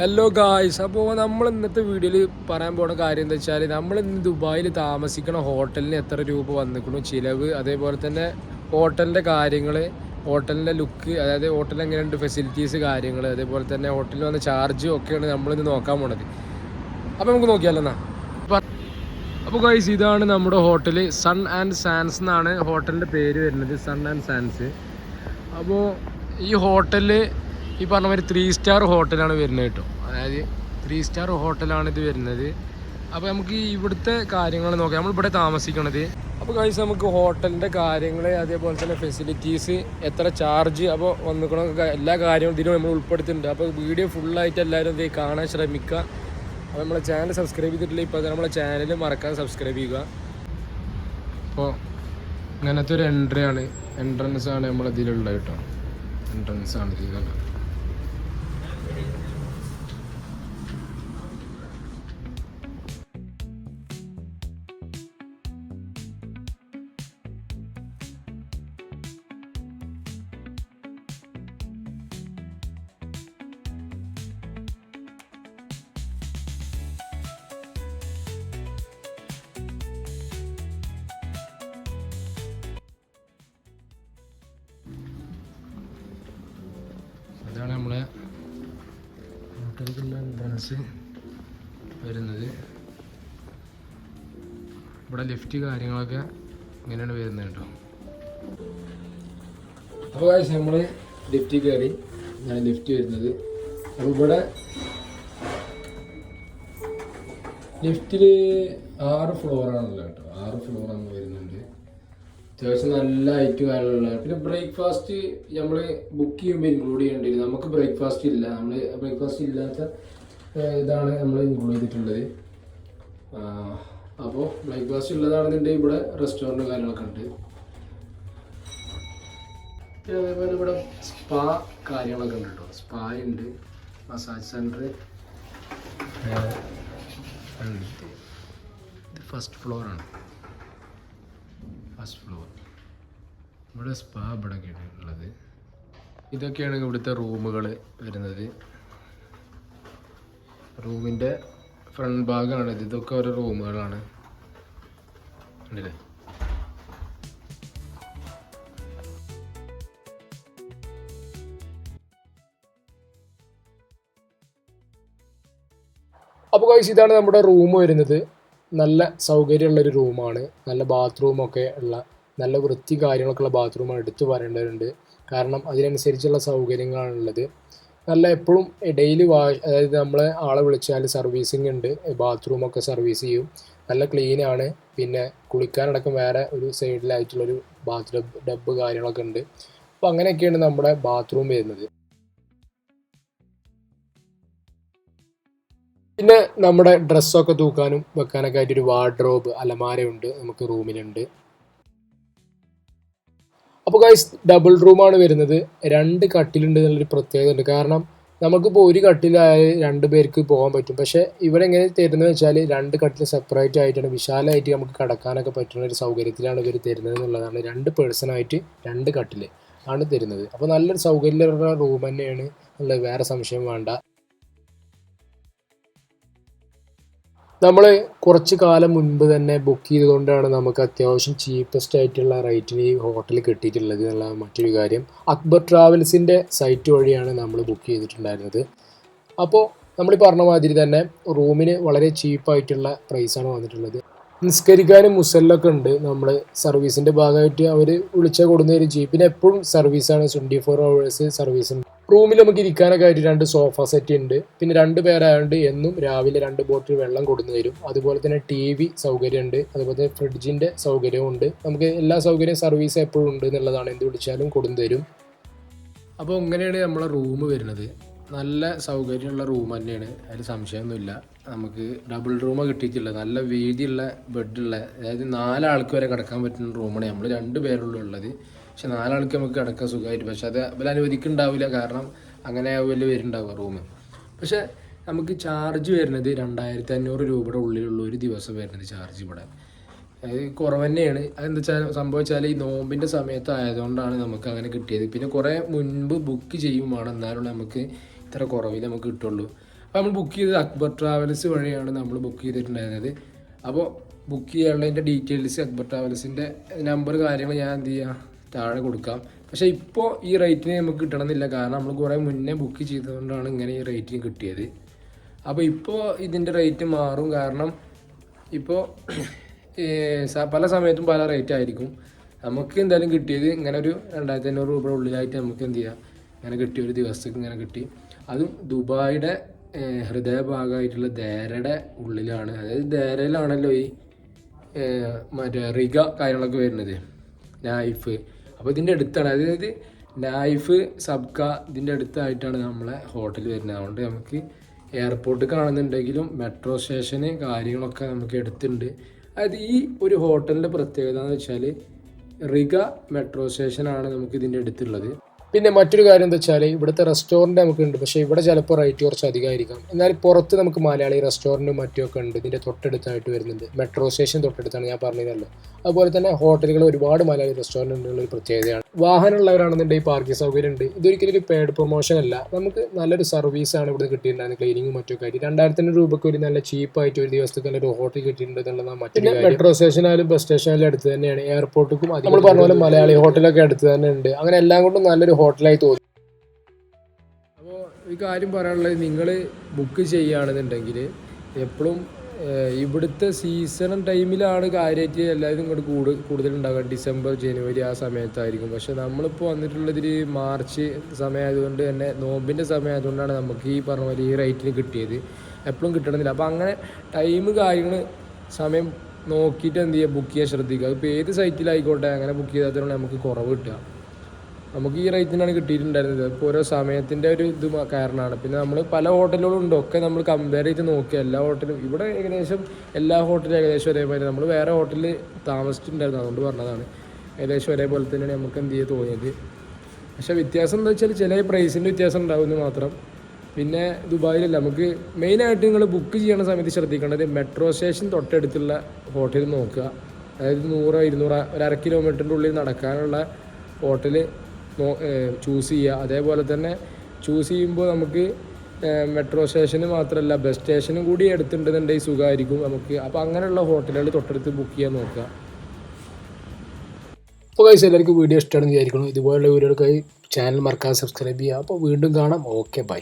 Hello guys. അപ്പോൾ നമ്മൾ ഇന്നത്തെ വീഡിയോയിൽ പറയാൻ പോകുന്ന കാര്യം എന്താ വെച്ചാൽ നമ്മൾ ഇന്ന് ദുബായിൽ താമസിക്കുന്ന ഹോട്ടലിന് എത്ര രൂപ വന്നിരിക്കുന്നു, ചിലവ്, അതേപോലെ തന്നെ ഹോട്ടലിൻ്റെ കാര്യങ്ങൾ, ഹോട്ടലിൻ്റെ ലുക്ക്, അതായത് ഹോട്ടലിൽ എങ്ങനെയുണ്ട് ഫെസിലിറ്റീസ് കാര്യങ്ങൾ, അതേപോലെ തന്നെ ഹോട്ടലിൽ വന്ന ചാർജും ഒക്കെയാണ് നമ്മളിന്ന് നോക്കാൻ പോണത്. അപ്പോൾ നമുക്ക് നോക്കിയാലോ എന്നാ. അപ്പോൾ ഗായ്സ്, ഇതാണ് നമ്മുടെ ഹോട്ടൽ. സൺ ആൻഡ് സാൻസ് എന്നാണ് ഹോട്ടലിൻ്റെ പേര് വരുന്നത്, സൺ ആൻഡ് സാൻസ്. അപ്പോൾ ഈ ഹോട്ടലിൽ ഈ പറഞ്ഞ മാതിരി 3 സ്റ്റാർ ഹോട്ടലാണ് വരുന്നത് കേട്ടോ. അതായത് 3 സ്റ്റാർ ഹോട്ടലാണ് ഇത് വരുന്നത്. അപ്പോൾ നമുക്ക് ഇവിടുത്തെ കാര്യങ്ങൾ നോക്കാം. നമ്മളിവിടെ താമസിക്കണത്. അപ്പോൾ ഗൈസ്, നമുക്ക് ഹോട്ടലിൻ്റെ കാര്യങ്ങൾ, അതേപോലെ തന്നെ ഫെസിലിറ്റീസ്, എത്ര ചാർജ്, അപ്പോൾ വന്നിക്കണ എല്ലാ കാര്യങ്ങളും ഇതിനും നമ്മൾ ഉൾപ്പെടുത്തിയിട്ടുണ്ട്. അപ്പോൾ വീഡിയോ ഫുള്ളായിട്ട് എല്ലാവരും ഇത് കാണാൻ ശ്രമിക്കുക. അപ്പോൾ നമ്മളെ ചാനൽ സബ്സ്ക്രൈബ് ചെയ്തിട്ടില്ല, ഇപ്പോൾ നമ്മളെ ചാനൽ മറക്കാൻ സബ്സ്ക്രൈബ് ചെയ്യുക. അപ്പോൾ ഇങ്ങനത്തെ ഒരു എൻട്രൻസ് ആണ് നമ്മളിതിലുള്ളത് കേട്ടോ. എൻട്രൻസ് ആണ് ഇതിലുള്ളത്. ഇതാണ് നമ്മളെ ഹോട്ടലിലുള്ള എൻട്രൻസ് വരുന്നത്. ഇവിടെ ലിഫ്റ്റ് കാര്യങ്ങളൊക്കെ ഇങ്ങനെയാണ് വരുന്നത് കേട്ടോ. അപ്പോൾ നമ്മൾ ലിഫ്റ്റിൽ കയറി, ഇതാണ് ലിഫ്റ്റ് വരുന്നത്. അപ്പോൾ ഇവിടെ ലിഫ്റ്റിൽ 6 ഫ്ലോറാണല്ലോ കേട്ടോ. 6 ഫ്ലോറാണ് വരുന്നുണ്ട്. അത്യാവശ്യം നല്ല ഹൈറ്റ് കാര്യമുള്ള. പിന്നെ ബ്രേക്ക്ഫാസ്റ്റ് നമ്മൾ ബുക്ക് ചെയ്യുമ്പോൾ ഇൻക്ലൂഡ് ചെയ്യേണ്ടി വരും. നമുക്ക് ബ്രേക്ക്ഫാസ്റ്റ് ഇല്ല. നമ്മൾ ബ്രേക്ക്ഫാസ്റ്റ് ഇല്ലാത്ത ഇതാണ് നമ്മൾ ഇൻക്ലൂഡ് ചെയ്തിട്ടുള്ളത്. അപ്പോൾ ബ്രേക്ക്ഫാസ്റ്റ് ഉള്ളതാണെന്നുണ്ടെങ്കിൽ ഇവിടെ റെസ്റ്റോറൻറ്റ് കാര്യങ്ങളൊക്കെ ഉണ്ട്. പിന്നെ അതേപോലെ ഇവിടെ സ്പാ കാര്യങ്ങളൊക്കെ ഉണ്ട് കേട്ടോ. സ്പാ ഉണ്ട്, മസാജ് സെൻറ്റർ. ഇത് ഫസ്റ്റ് ഫ്ലോറാണ്. ഫസ്റ്റ് ഫ്ലോർ ഇവിടെ സ്പാ ഇവിടെയൊക്കെയാണ് ഉള്ളത്. ഇതൊക്കെയാണ് ഇവിടുത്തെ റൂമുകൾ വരുന്നത്. റൂമിൻ്റെ ഫ്രണ്ട് ഭാഗമാണ് ഇത്. ഇതൊക്കെ ഓരോ റൂമുകളാണ് ഉണ്ടല്ലേ. അപ്പോൾ ഗൈസ്, ഇതാണ് നമ്മുടെ റൂം വരുന്നത്. നല്ല സൗകര്യമുള്ളൊരു റൂമാണ്. നല്ല ബാത്റൂമൊക്കെ ഉള്ള, നല്ല വൃത്തി കാര്യങ്ങളൊക്കെ ഉള്ള ബാത്റൂമാണ്. എടുത്തു പറയേണ്ടതുണ്ട്. കാരണം അതിനനുസരിച്ചുള്ള സൗകര്യങ്ങളാണുള്ളത്. നല്ല എപ്പോഴും ഡെയിലി അതായത് നമ്മൾ ആളെ വിളിച്ചാൽ സർവീസിങ് ഉണ്ട്. ബാത്റൂമൊക്കെ സർവീസ് ചെയ്യും. നല്ല ക്ലീനാണ്. പിന്നെ കുളിക്കാനടക്കം വേറെ ഒരു സൈഡിലായിട്ടുള്ളൊരു ബാത്ത് ഡബ്ബ് കാര്യങ്ങളൊക്കെ ഉണ്ട്. അപ്പോൾ അങ്ങനെയൊക്കെയാണ് നമ്മുടെ ബാത്റൂം വരുന്നത്. പിന്നെ നമ്മുടെ ഡ്രസ്സൊക്കെ തൂക്കാനും വെക്കാനൊക്കെ ആയിട്ടൊരു വാർഡ്രോബ്, അലമാരയുണ്ട് നമുക്ക് റൂമിലുണ്ട്. അപ്പോൾ ഗൈസ്, ഡബിൾ റൂമാണ് വരുന്നത്. 2 കട്ടിലുണ്ട് എന്നുള്ളൊരു പ്രത്യേകത ഉണ്ട്. കാരണം നമുക്കിപ്പോൾ ഒരു കട്ടിലായ 2 പേർക്ക് പോകാൻ പറ്റും. പക്ഷേ ഇവിടെ എങ്ങനെ തരുന്നത് വെച്ചാൽ 2 കട്ടിൽ സെപ്പറേറ്റ് ആയിട്ടാണ്, വിശാലമായിട്ട് നമുക്ക് കിടക്കാനൊക്കെ പറ്റുന്ന ഒരു സൗകര്യത്തിലാണ് ഇവർ തരുന്നത് എന്നുള്ളതാണ്. 2 പേഴ്സണായിട്ട് 2 കട്ടിൽ ആണ് തരുന്നത്. അപ്പോൾ നല്ലൊരു സൗകര്യമുള്ള റൂം തന്നെയാണ് ഉള്ളത്, വേറെ സംശയം വേണ്ട. നമ്മൾ കുറച്ച് കാലം മുൻപ് തന്നെ ബുക്ക് ചെയ്തുകൊണ്ടാണ് നമുക്ക് അത്യാവശ്യം ചീപ്പസ്റ്റ് ആയിട്ടുള്ള റേറ്റിന് ഈ ഹോട്ടൽ കിട്ടിയിട്ടുള്ളത് എന്നുള്ള മറ്റൊരു കാര്യം. അക്ബർ ട്രാവൽസിൻ്റെ സൈറ്റ് വഴിയാണ് നമ്മൾ ബുക്ക് ചെയ്തിട്ടുണ്ടായിരുന്നത്. അപ്പോൾ നമ്മൾ പറഞ്ഞ മാതിരി തന്നെ റൂമിന് വളരെ ചീപ്പായിട്ടുള്ള പ്രൈസാണ് വന്നിട്ടുള്ളത്. നിസ്കരിക്കാനും മുസല്ലൊക്കെ ഉണ്ട്. നമ്മൾ സർവീസിൻ്റെ ഭാഗമായിട്ട് അവർ വിളിച്ചാൽ കൊടുക്കുന്നൊരു ജീപ്പിന് എപ്പോഴും സർവീസാണ്. 24 hours സർവീസ് ഉണ്ട്. റൂമിൽ നമുക്ക് ഇരിക്കാനൊക്കെ ആയിട്ട് 2 സോഫ സെറ്റ് ഉണ്ട്. പിന്നെ 2 പേരായതുകൊണ്ട് എന്നും രാവിലെ 2 ബോട്ടിൽ വെള്ളം കൊടുന്നു തരും. അതുപോലെ തന്നെ TV സൗകര്യമുണ്ട്. അതുപോലെ തന്നെ ഫ്രിഡ്ജിൻ്റെ സൗകര്യവും ഉണ്ട്. നമുക്ക് എല്ലാ സൗകര്യവും സർവീസ് എപ്പോഴും ഉണ്ട് എന്നുള്ളതാണ്. എന്ത് വിളിച്ചാലും കൊടുന്നു തരും. അപ്പോൾ ഇങ്ങനെയാണ് നമ്മളെ റൂം വരുന്നത്. നല്ല സൗകര്യമുള്ള റൂം തന്നെയാണ്, അതിൽ സംശയമൊന്നുമില്ല. നമുക്ക് ഡബിൾ റൂമാണ് കിട്ടിയിട്ടുള്ളത്. നല്ല വീതിയുള്ള ബെഡുള്ള, അതായത് 4 ആൾക്ക് വരെ കിടക്കാൻ പറ്റുന്ന റൂമാണ്. നമ്മൾ 2 പേരുള്ളൂ ഉള്ളത്. പക്ഷെ 4 ആൾക്ക് നമുക്ക് കിടക്കാൻ സുഖമായിട്ട്. പക്ഷെ അത് അതിൽ അനുവദിക്കുന്നുണ്ടാവില്ല. കാരണം അങ്ങനെ വലിയ പേരുണ്ടാവുക റൂം. പക്ഷെ നമുക്ക് ചാർജ് വരുന്നത് 2500 രൂപയുടെ ഉള്ളിലുള്ള ഒരു ദിവസം വരുന്നത് ചാർജ് ഇവിടെ. അത് കുറവ് തന്നെയാണ്. അതെന്താ വെച്ചാൽ സംഭവിച്ചാൽ ഈ നോമ്പിൻ്റെ സമയത്ത് ആയതുകൊണ്ടാണ് നമുക്ക് അങ്ങനെ കിട്ടിയത്. പിന്നെ കുറേ മുൻപ് ബുക്ക് ചെയ്യും വേണം, എന്നാലും നമുക്ക് ഇത്ര കുറവിൽ നമുക്ക് കിട്ടുള്ളൂ. അപ്പോൾ നമ്മൾ ബുക്ക് ചെയ്തത് അക്ബർ ട്രാവൽസ് വഴിയാണ് നമ്മൾ ബുക്ക് ചെയ്തിട്ടുണ്ടായിരുന്നത്. അപ്പോൾ ബുക്ക് ചെയ്യാനുള്ളതിൻ്റെ ഡീറ്റെയിൽസ് അക്ബർ ട്രാവൽസിൻ്റെ നമ്പർ കാര്യങ്ങൾ ഞാൻ എന്ത് ചെയ്യുക താഴെ കൊടുക്കാം. പക്ഷേ ഇപ്പോൾ ഈ റേറ്റിന് നമുക്ക് കിട്ടണമെന്നില്ല, കാരണം നമ്മൾ കുറേ മുന്നേ ബുക്ക് ചെയ്തതുകൊണ്ടാണ് ഇങ്ങനെ ഈ റേറ്റിന് കിട്ടിയത്. അപ്പോൾ ഇപ്പോൾ ഇതിൻ്റെ റേറ്റ് മാറും, കാരണം ഇപ്പോൾ പല സമയത്തും പല റേറ്റ് ആയിരിക്കും. നമുക്ക് എന്തായാലും കിട്ടിയത് ഇങ്ങനെ ഒരു 2500 രൂപ ഉള്ളിലായിട്ട് നമുക്ക് എന്ത് ചെയ്യാം, ഇങ്ങനെ കിട്ടിയ ഒരു ദിവസത്തേക്ക് ഇങ്ങനെ കിട്ടി. അതും ദുബായിയുടെ ഹൃദയഭാഗമായിട്ടുള്ള ദേരയുടെ ഉള്ളിലാണ്. അതായത് ദേരയിലാണല്ലോ ഈ മറ്റേ റിഗ കാര്യങ്ങളൊക്കെ വരുന്നത്, നൈഫ്. അപ്പോൾ ഇതിൻ്റെ അടുത്താണ്, അതായത് നൈഫ് സബ്ക ഇതിൻ്റെ അടുത്തായിട്ടാണ് നമ്മളെ ഹോട്ടൽ വരുന്നത്. അതുകൊണ്ട് നമുക്ക് എയർപോർട്ട് കാണുന്നുണ്ടെങ്കിലും മെട്രോ സ്റ്റേഷന് കാര്യങ്ങളൊക്കെ നമുക്ക് എടുത്തിട്ടുണ്ട്. അതായത് ഈ ഒരു ഹോട്ടലിൻ്റെ പ്രത്യേകത എന്ന് വെച്ചാൽ റിഗ മെട്രോ സ്റ്റേഷനാണ് നമുക്ക് ഇതിൻ്റെ അടുത്തുള്ളത്. പിന്നെ മറ്റൊരു കാര്യം എന്താ വെച്ചാൽ ഇവിടുത്തെ റെസ്റ്റോറൻറ്റ് നമുക്കുണ്ട്, പക്ഷേ ഇവിടെ ചിലപ്പോൾ റേറ്റ് കുറച്ച് അധികമായിരിക്കാം. എന്നാൽ പുറത്ത് നമുക്ക് മലയാളി റെസ്റ്റോറൻറ്റും മറ്റുമൊക്കെ ഉണ്ട്, ഇതിൻ്റെ തൊട്ടടുത്തായിട്ട് വരുന്നുണ്ട്. മെട്രോ സ്റ്റേഷൻ തൊട്ടടുത്താണ്, ഞാൻ പറഞ്ഞതല്ലോ. അതുപോലെ തന്നെ ഹോട്ടലുകൾ ഒരുപാട് മലയാളി റെസ്റ്റോറൻറ്റുള്ള ഒരു പ്രത്യേകതയാണ്. വാഹനമുള്ളവരാണെന്നുണ്ടെങ്കിൽ പാർക്കിംഗ് സൗകര്യം ഉണ്ട്. ഇതൊരിക്കലും ഒരു പെയ്ഡ് പ്രൊമോഷൻ അല്ല, നമുക്ക് നല്ലൊരു സർവീസാണ് ഇവിടെ കിട്ടിയിട്ടുണ്ടായിരുന്നത്, ക്ലീനിങ്ങും മറ്റൊക്കെ ആയിട്ട്. 2500 രൂപയ്ക്ക് ഒരു നല്ല ചീപ്പായിട്ട് ഒരു ദിവസത്തേക്ക് നല്ലൊരു ഹോട്ടൽ കിട്ടിയിട്ടുണ്ട് എന്നുള്ളതാണ് മറ്റൊരു കാര്യം. മെട്രോ സ്റ്റേഷനായാലും ബസ് സ്റ്റേഷനായാലും അടുത്ത് തന്നെയാണ്, എയർപോർട്ടുക്കും നമ്മൾ പറഞ്ഞ പോലെ മലയാളി ഹോട്ടലൊക്കെ അടുത്ത് തന്നെ ഉണ്ട്. അങ്ങനെ എല്ലാം കൊണ്ടും നല്ലൊരു ഹോട്ടലായി തോന്നി. അപ്പോൾ ഈ കാര്യം പറയാനുള്ളത്, നിങ്ങൾ ബുക്ക് ചെയ്യുകയാണെന്നുണ്ടെങ്കിൽ എപ്പോഴും ഇവിടുത്തെ സീസൺ ടൈമിലാണ് കാര്യമായിട്ട് എല്ലാവരും ഇങ്ങോട്ട് കൂടുതലുണ്ടാകുക. ഡിസംബർ ജനുവരി ആ സമയത്തായിരിക്കും. പക്ഷേ നമ്മളിപ്പോൾ വന്നിട്ടുള്ളതിൽ മാർച്ച് സമയമായതുകൊണ്ട് തന്നെ, നോമ്പിൻ്റെ സമയമായതുകൊണ്ടാണ് നമുക്ക് ഈ പറഞ്ഞ പോലെ ഈ റേറ്റിന് കിട്ടിയത്. എപ്പോഴും കിട്ടണമെന്നില്ല. അപ്പോൾ അങ്ങനെ ടൈം കാര്യങ്ങൾ സമയം നോക്കിയിട്ട് എന്ത് ചെയ്യുക, ബുക്ക് ചെയ്യാൻ ശ്രദ്ധിക്കുക. ഇപ്പോൾ ഏത് സൈറ്റിലായിക്കോട്ടെ അങ്ങനെ ബുക്ക് ചെയ്താൽ നമുക്ക് കുറവ് കിട്ടുക. നമുക്ക് ഈ റേറ്റിനാണ് കിട്ടിയിട്ടുണ്ടായിരുന്നത്. ഇപ്പോൾ ഓരോ സമയത്തിൻ്റെ ഒരു ഇത് കാരണമാണ്. പിന്നെ നമ്മൾ പല ഹോട്ടലുകളും ഉണ്ട്, ഒക്കെ നമ്മൾ കമ്പയർ ചെയ്ത് നോക്കിയാൽ എല്ലാ ഹോട്ടലും ഇവിടെ ഏകദേശം എല്ലാ ഹോട്ടലും ഏകദേശം ഒരേപോലെ. നമ്മൾ വേറെ ഹോട്ടലിൽ താമസിച്ചിട്ടുണ്ടായിരുന്നു, അതുകൊണ്ട് പറഞ്ഞതാണ്. ഏകദേശം ഒരേപോലെ തന്നെയാണ് നമുക്ക് എന്ത് ചെയ്ത് തോന്നിയത്. പക്ഷേ വ്യത്യാസം എന്താ വെച്ചാൽ ചില പ്രൈസിൻ്റെ വ്യത്യാസം ഉണ്ടാകുമെന്ന് മാത്രം. പിന്നെ ദുബായിലല്ല, നമുക്ക് മെയിനായിട്ട് നിങ്ങൾ ബുക്ക് ചെയ്യുന്ന സമയത്ത് ശ്രദ്ധിക്കേണ്ടത് മെട്രോ സ്റ്റേഷൻ തൊട്ടടുത്തുള്ള ഹോട്ടൽ നോക്കുക. അതായത് 100, 200, 1/2 കിലോമീറ്ററിൻ്റെ ഉള്ളിൽ നടക്കാനുള്ള ഹോട്ടൽ ചൂസ് ചെയ്യുക. അതേപോലെ തന്നെ ചൂസ് ചെയ്യുമ്പോൾ നമുക്ക് മെട്രോ സ്റ്റേഷന് മാത്രമല്ല ബസ് സ്റ്റേഷനും കൂടി എടുത്തിട്ടുണ്ടെന്നുണ്ടെങ്കിൽ സുഖമായിരിക്കും നമുക്ക്. അപ്പോൾ അങ്ങനെയുള്ള ഹോട്ടലുകൾ തൊട്ടടുത്ത് ബുക്ക് ചെയ്യാൻ നോക്കുക. അപ്പോൾ ഗൈസ്, എല്ലാവർക്കും വീഡിയോ ഇഷ്ടമാണെന്ന് വിചാരിക്കണം. ഇതുപോലുള്ള വീഡിയോകൾക്കായി ചാനൽ മറക്കാതെ സബ്സ്ക്രൈബ് ചെയ്യുക. അപ്പോൾ വീണ്ടും കാണാം. Okay, by.